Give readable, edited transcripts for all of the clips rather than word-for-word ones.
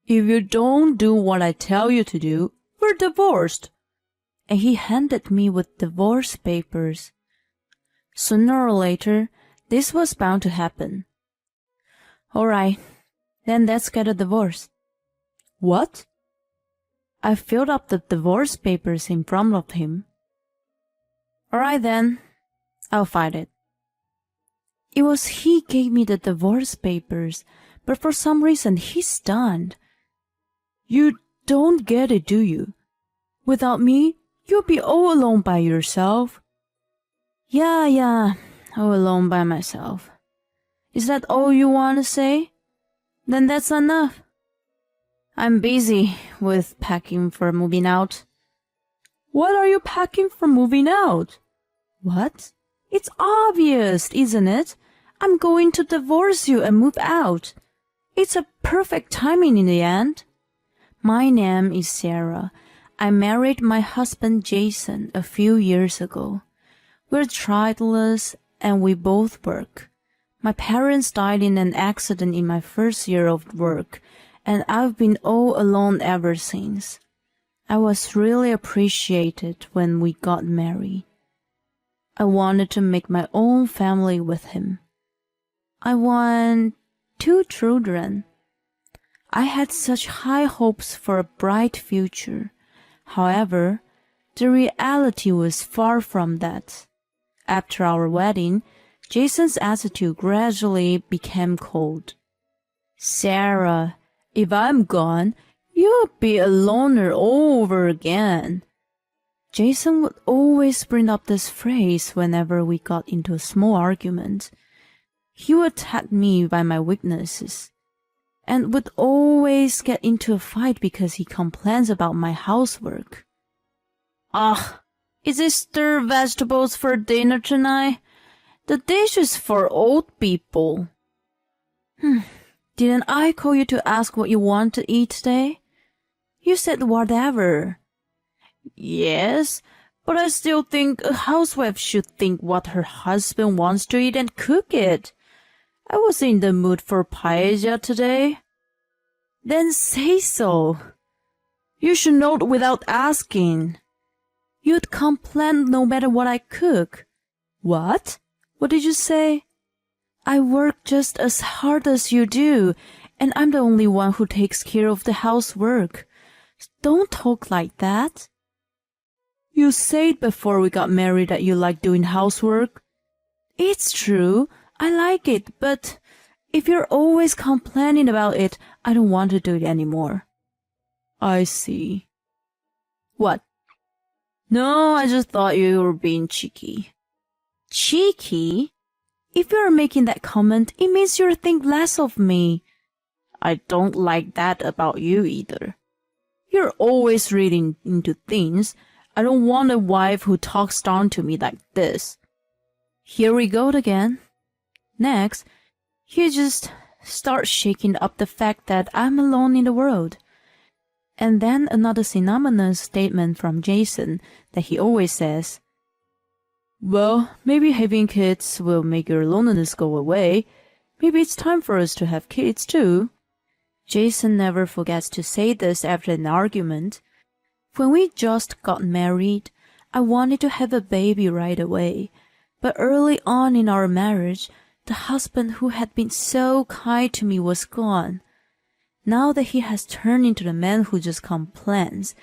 If you don't do what I tell you to do, we're divorced. And he handed me with divorce papers. Sooner or later, this was bound to happen. All right, then let's get a divorce. What? I filled up the divorce papers in front of him. All right then, I'll fight it. It was he gave me the divorce papers, but for some reason he's stunned. You don't get it, do you? Without me, you'll be all alone by yourself. Yeah, all alone by myself. Is that all you want to say? Then that's enough. I'm busy with packing for moving out. What are you packing for moving out? What? It's obvious, isn't it? I'm going to divorce you and move out. It's a perfect timing in the end. My name is Sarah. I married my husband Jason a few years ago. We're childless and we both work. My parents died in an accident in my first year of work, and I've been all alone ever since. I was really appreciated when we got married. I wanted to make my own family with him. I want 2 children. I had such high hopes for a bright future. However, the reality was far from that. After our wedding, Jason's attitude gradually became cold. Sarah, if I'm gone, you'll be a loner all over again. Jason would always bring up this phrase whenever we got into a small argument. He would attack me by my weaknesses, and would always get into a fight because he complains about my housework. Is it stir vegetables for dinner tonight? The dish is for old people. Didn't I call you to ask what you want to eat today? You said whatever. Yes, but I still think a housewife should think what her husband wants to eat and cook it. I was in the mood for paella today. Then say so. You should know without asking. You'd complain no matter what I cook. What? What did you say? I work just as hard as you do, and I'm the only one who takes care of the housework. Don't talk like that. You said before we got married that you like doing housework. It's true, I like it, but if you're always complaining about it, I don't want to do it anymore. I see. What? No, I just thought you were being cheeky. Cheeky? If you're making that comment, it means you think less of me. I don't like that about you either. You're always reading into things. I don't want a wife who talks down to me like this. Here we go again. Next, he just starts shaking up the fact that I'm alone in the world. And then another synonymous statement from Jason that he always says, well, maybe having kids will make your loneliness go away. Maybe it's time for us to have kids too. Jason never forgets to say this after an argument. When we just got married, I wanted to have a baby right away. But early on in our marriage, the husband who had been so kind to me was gone. Now that he has turned into the man who just complains,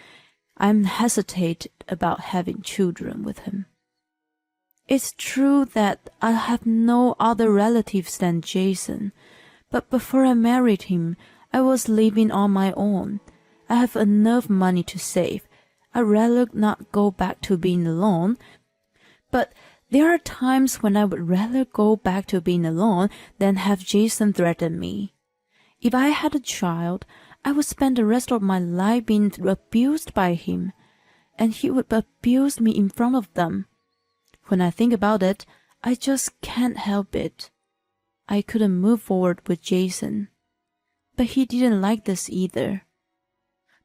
I'm hesitant about having children with him. It's true that I have no other relatives than Jason, but before I married him, I was living on my own. I have enough money to save. I'd rather not go back to being alone, but there are times when I would rather go back to being alone than have Jason threaten me. If I had a child, I would spend the rest of my life being abused by him, and he would abuse me in front of them. When I think about it, I just can't help it. I couldn't move forward with Jason, but he didn't like this either.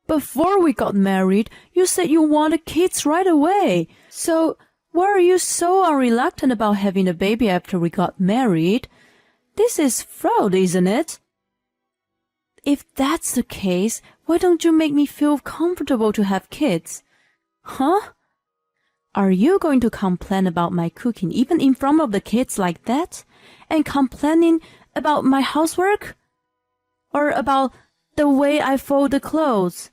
Before we got married, you said you wanted kids right away. So why are you so reluctant about having a baby after we got married? This is fraud, isn't it? if that's the case, why don't you make me feel comfortable to have kids? Huh? Are you going to complain about my cooking even in front of the kids like that? And complaining about my housework? Or about the way I fold the clothes?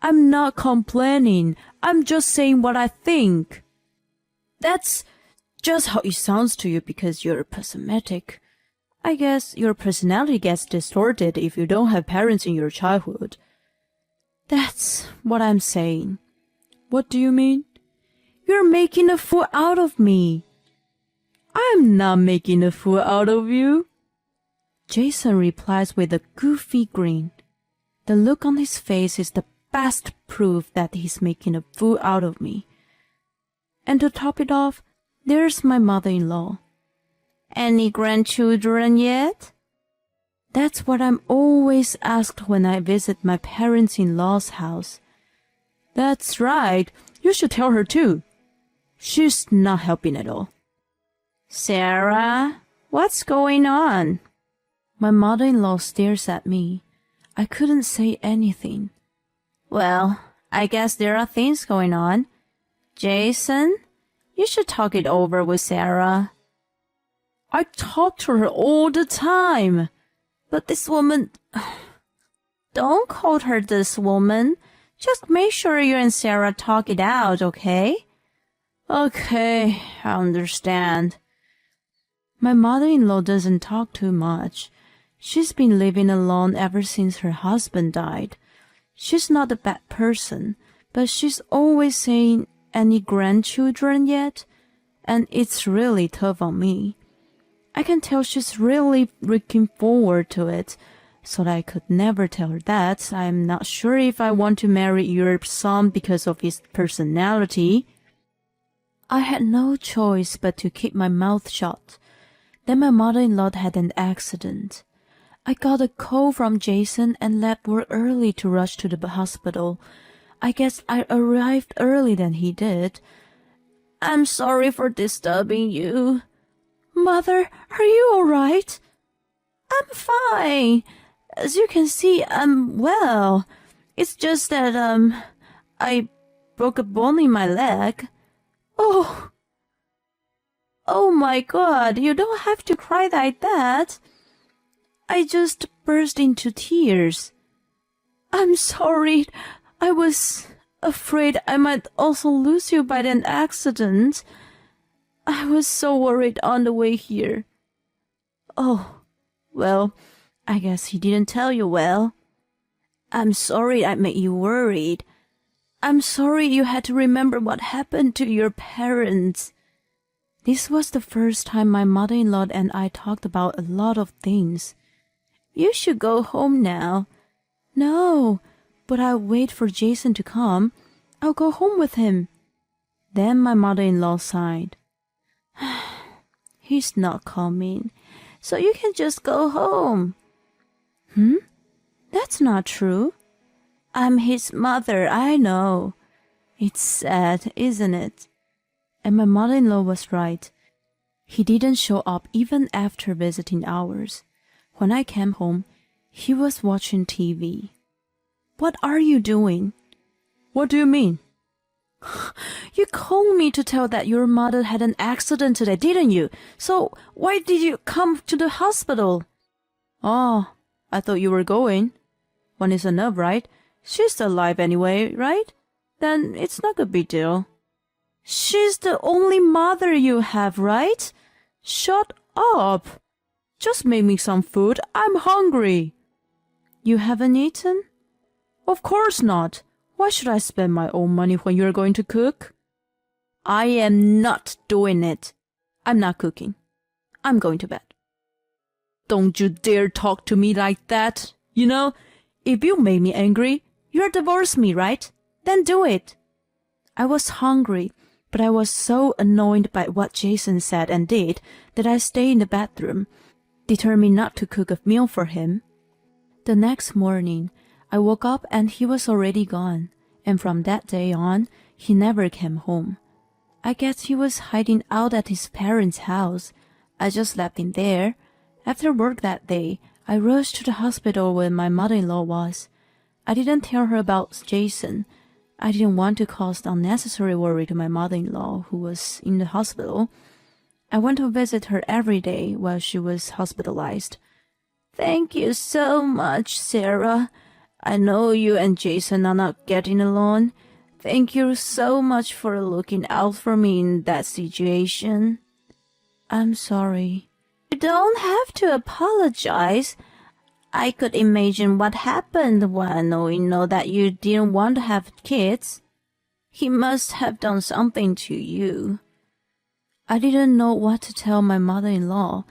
I'm not complaining. I'm just saying what I think. That's just how it sounds to you because you're pessimistic. I guess your personality gets distorted if you don't have parents in your childhood. That's what I'm saying. What do you mean? You're making a fool out of me. I'm not making a fool out of you. Jason replies with a goofy grin. The look on his face is the best proof that he's making a fool out of me. And to top it off, there's my mother-in-law. Any grandchildren yet? That's what I'm always asked when I visit my parents-in-law's house. That's right. You should tell her too. She's not helping at all. Sarah, what's going on? My mother-in-law stares at me. I couldn't say anything. Well, I guess there are things going on. Jason, you should talk it over with Sarah. I talk to her all the time. But this woman... Don't call her this woman. Just make sure you and Sarah talk it out, okay? Okay, I understand. My mother-in-law doesn't talk too much. She's been living alone ever since her husband died. She's not a bad person, but she's always saying, any grandchildren yet? And it's really tough on me. I can tell she's really looking forward to it, so I could never tell her that. I'm not sure if I want to marry your son because of his personality. I had no choice but to keep my mouth shut. Then my mother-in-law had an accident. I got a call from Jason and left work early to rush to the hospital. I guess I arrived early than he did. I'm sorry for disturbing you. Mother, are you all right? I'm fine. As you can see, I'm well. It's just that, I broke a bone in my leg. Oh my God, you don't have to cry like that. I just burst into tears. I'm sorry. I was afraid I might also lose you by an accident. I was so worried on the way here. Oh, well, I guess he didn't tell you well. I'm sorry I made you worried. I'm sorry you had to remember what happened to your parents. This was the first time my mother-in-law and I talked about a lot of things. You should go home now. No, but I'll wait for Jason to come. I'll go home with him. Then my mother-in-law sighed. He's not coming, so you can just go home. That's not true. I'm his mother, I know. It's sad, isn't it? And my mother-in-law was right. He didn't show up even after visiting hours. When I came home, he was watching TV. What are you doing? What do you mean? You called me to tell that your mother had an accident today, didn't you? So why did you come to the hospital? Oh, I thought you were going. One is enough, right? She's alive anyway, right? Then it's not a big deal. She's the only mother you have, right? Shut up. Just make me some food. I'm hungry. You haven't eaten? Of course not. Why should I spend my own money when you're going to cook? I am not doing it. I'm not cooking. I'm going to bed. Don't you dare talk to me like that. You know, if you make me angry, you'll divorce me, right? Then do it. I was hungry, but I was so annoyed by what Jason said and did that I stayed in the bedroom, determined not to cook a meal for him. The next morning, I woke up and he was already gone, and from that day on, he never came home. I guess he was hiding out at his parents' house. I just left him there. After work that day, I rushed to the hospital where my mother-in-law was. I didn't tell her about Jason. I didn't want to cause unnecessary worry to my mother-in-law, who was in the hospital. I went to visit her every day while she was hospitalized. Thank you so much, Sarah. I know you and Jason are not getting along. Thank you so much for looking out for me in that situation. I'm sorry. You don't have to apologize. I could imagine what happened when we know that you didn't want to have kids. He must have done something to you. I didn't know what to tell my mother-in-law.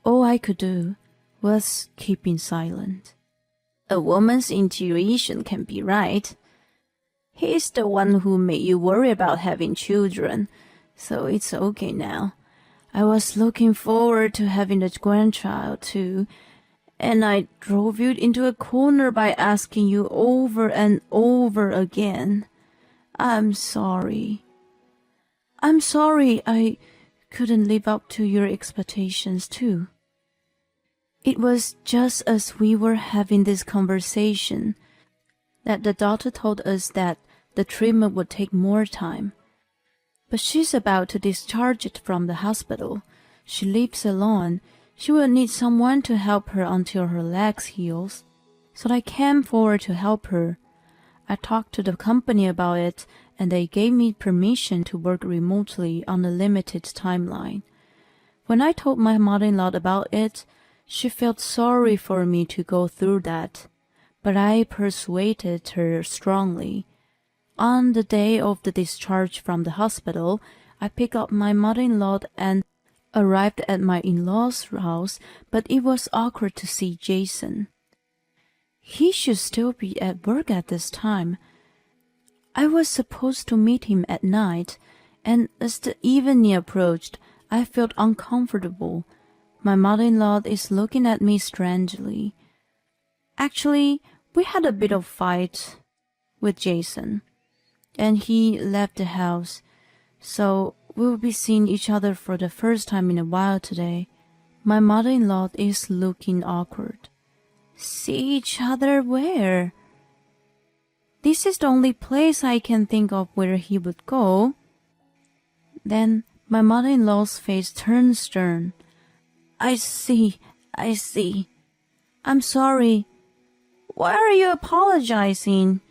All I could do was keeping silent. A woman's intuition can be right. He's the one who made you worry about having children, so it's okay now. I was looking forward to having a grandchild too, and I drove you into a corner by asking you over and over again. I'm sorry. I'm sorry I couldn't live up to your expectations too. It was just as we were having this conversation that the doctor told us that the treatment would take more time. But she's about to discharge it from the hospital. She lives alone. She will need someone to help her until her legs heals. So I came forward to help her. I talked to the company about it, and they gave me permission to work remotely on a limited timeline. When I told my mother-in-law about it, she felt sorry for me to go through that, but I persuaded her strongly. On the day of the discharge from the hospital, I picked up my mother-in-law and arrived at my in-laws' house, but it was awkward to see Jason. He should still be at work at this time. I was supposed to meet him at night, and as the evening approached, I felt uncomfortable. My mother-in-law is looking at me strangely. Actually, we had a bit of fight with Jason, and he left the house, so we'll be seeing each other for the first time in a while today. My mother-in-law is looking awkward. See each other where? This is the only place I can think of where he would go. Then my mother-in-law's face turned stern. I see. I'm sorry. Why are you apologizing?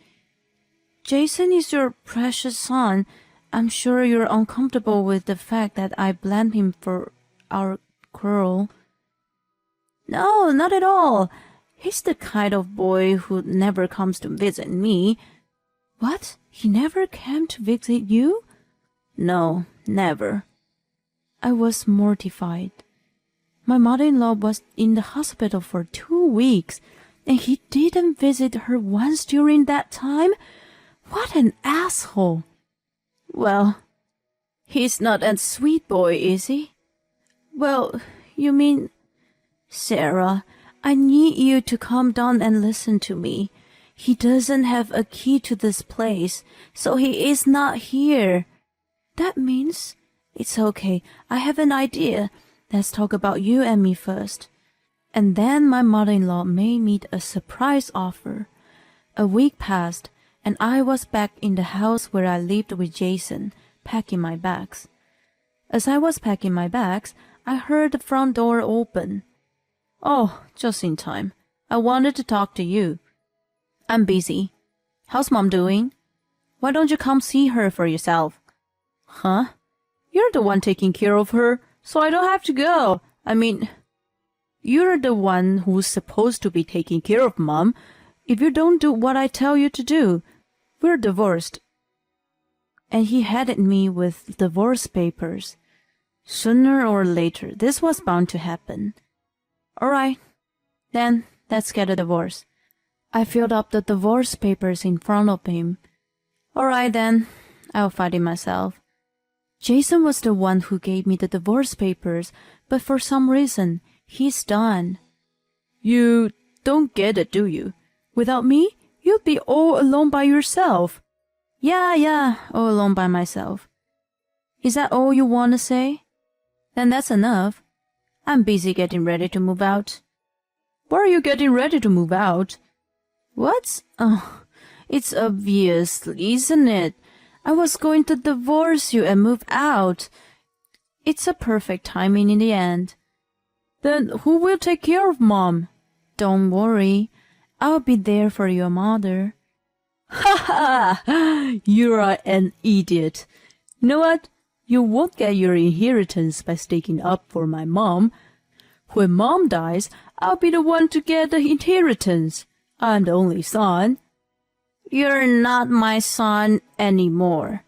Jason is your precious son. I'm sure you're uncomfortable with the fact that I blamed him for our quarrel. No, not at all. He's the kind of boy who never comes to visit me. What? He never came to visit you? No, never. I was mortified. My mother-in-law was in the hospital for 2 weeks, and he didn't visit her once during that time? What an asshole! Well, he's not a sweet boy, is he? Well, you mean... Sarah, I need you to calm down and listen to me. He doesn't have a key to this place, so he is not here. That means... It's okay, I have an idea. Let's talk about you and me first. And then my mother-in-law made me a surprise offer. A week passed, and I was back in the house where I lived with Jason, packing my bags. As I was packing my bags, I heard the front door open. Oh, just in time. I wanted to talk to you. I'm busy. How's Mom doing? Why don't you come see her for yourself? Huh? You're the one taking care of her, so I don't have to go. I mean, you're the one who's supposed to be taking care of Mom. If you don't do what I tell you to do, we're divorced. And he handed me with divorce papers. Sooner or later, this was bound to happen. All right, then let's get a divorce. I filled up the divorce papers in front of him. All right, then, I'll fight it myself. Jason was the one who gave me the divorce papers, but for some reason, he's done. You don't get it, do you? Without me, you'd be all alone by yourself. Yeah, all alone by myself. Is that all you want to say? Then that's enough. I'm busy getting ready to move out. Why are you getting ready to move out? What? Oh, it's obvious, isn't it? I was going to divorce you and move out. It's a perfect timing in the end. Then who will take care of Mom? Don't worry. I'll be there for your mother. Ha ha! You're an idiot. You know what? You won't get your inheritance by sticking up for my mom. When Mom dies, I'll be the one to get the inheritance. I'm the only son. You're not my son anymore.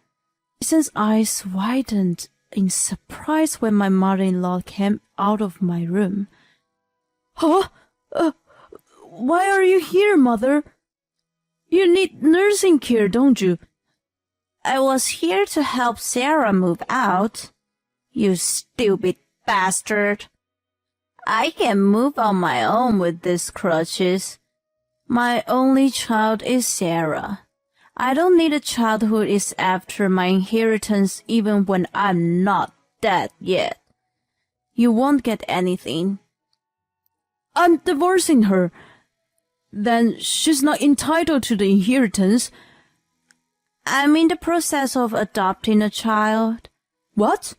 Jason's eyes widened in surprise when my mother-in-law came out of my room. Huh? Why are you here, Mother? You need nursing care, don't you? I was here to help Sarah move out. You stupid bastard. I can move on my own with these crutches. My only child is Sarah. I don't need a child who is after my inheritance even when I'm not dead yet. You won't get anything. I'm divorcing her. Then she's not entitled to the inheritance. I'm in the process of adopting a child. What?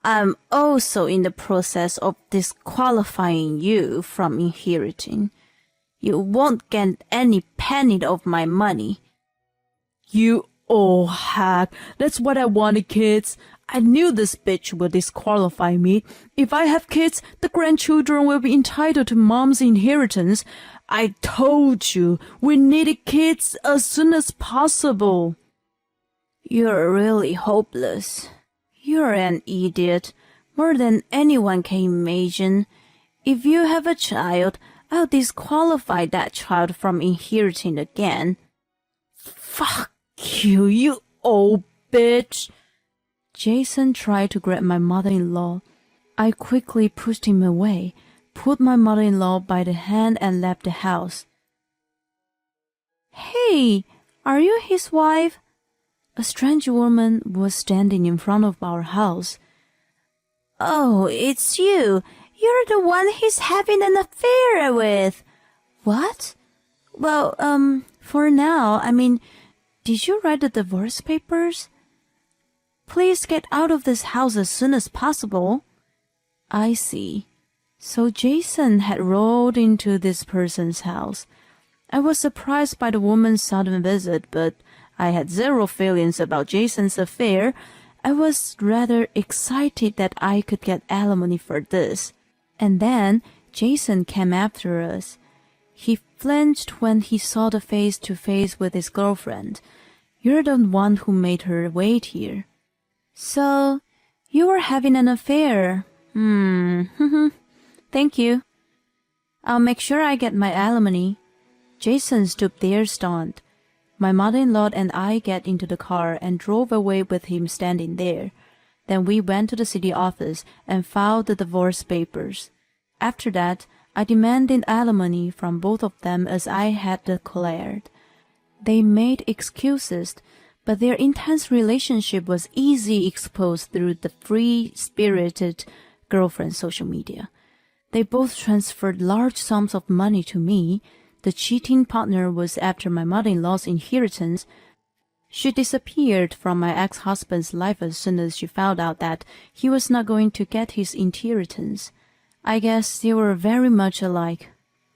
I'm also in the process of disqualifying you from inheriting. You won't get any penny of my money. You old hack. That's what I wanted, kids. I knew this bitch would disqualify me. If I have kids, the grandchildren will be entitled to Mom's inheritance. I told you, we needed kids as soon as possible. You're really hopeless. You're an idiot, more than anyone can imagine. If you have a child, I'll disqualify that child from inheriting again. Fuck you, you old bitch. Jason tried to grab my mother-in-law. I quickly pushed him away, pulled my mother-in-law by the hand and left the house. Hey, are you his wife? A strange woman was standing in front of our house. Oh, it's you. You're the one he's having an affair with. What? Well, for now, did you write the divorce papers? Please get out of this house as soon as possible. I see. So Jason had rolled into this person's house. I was surprised by the woman's sudden visit, but I had zero feelings about Jason's affair. I was rather excited that I could get alimony for this. And then Jason came after us. He flinched when he saw the face-to-face with his girlfriend. You're the one who made her wait here. So, you were having an affair. Thank you. I'll make sure I get my alimony. Jason stood there stunned. My mother-in-law and I get into the car and drove away with him standing there. Then we went to the city office and filed the divorce papers. After that, I demanded alimony from both of them as I had declared. They made excuses, but their intense relationship was easily exposed through the free-spirited girlfriend's social media. They both transferred large sums of money to me. The cheating partner was after my mother-in-law's inheritance. She disappeared from my ex-husband's life as soon as she found out that he was not going to get his inheritance. I guess they were very much alike,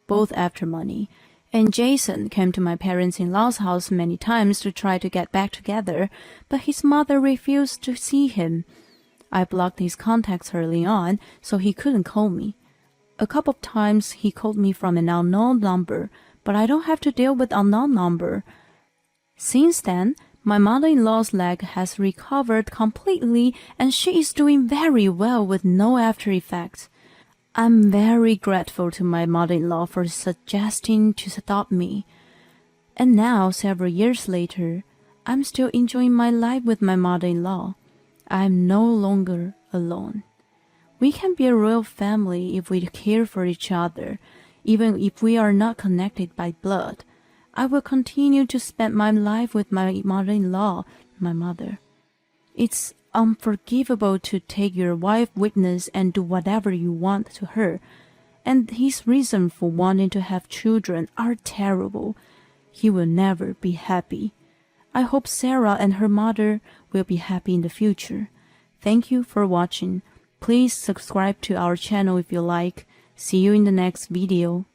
both after money. And Jason came to my parents-in-law's house many times to try to get back together, but his mother refused to see him. I blocked his contacts early on, so he couldn't call me. A couple of times he called me from an unknown number, but I don't have to deal with unknown number. Since then, my mother-in-law's leg has recovered completely and she is doing very well with no after effects. I'm very grateful to my mother-in-law for suggesting to stop me. And now, several years later, I'm still enjoying my life with my mother-in-law. I'm no longer alone. We can be a royal family if we care for each other, even if we are not connected by blood. I will continue to spend my life with my mother-in-law, my mother. It's unforgivable to take your wife witness and do whatever you want to her. and his reason for wanting to have children are terrible. He will never be happy. I hope Sarah and her mother will be happy in the future. Thank you for watching. Please subscribe to our channel if you like. See you in the next video.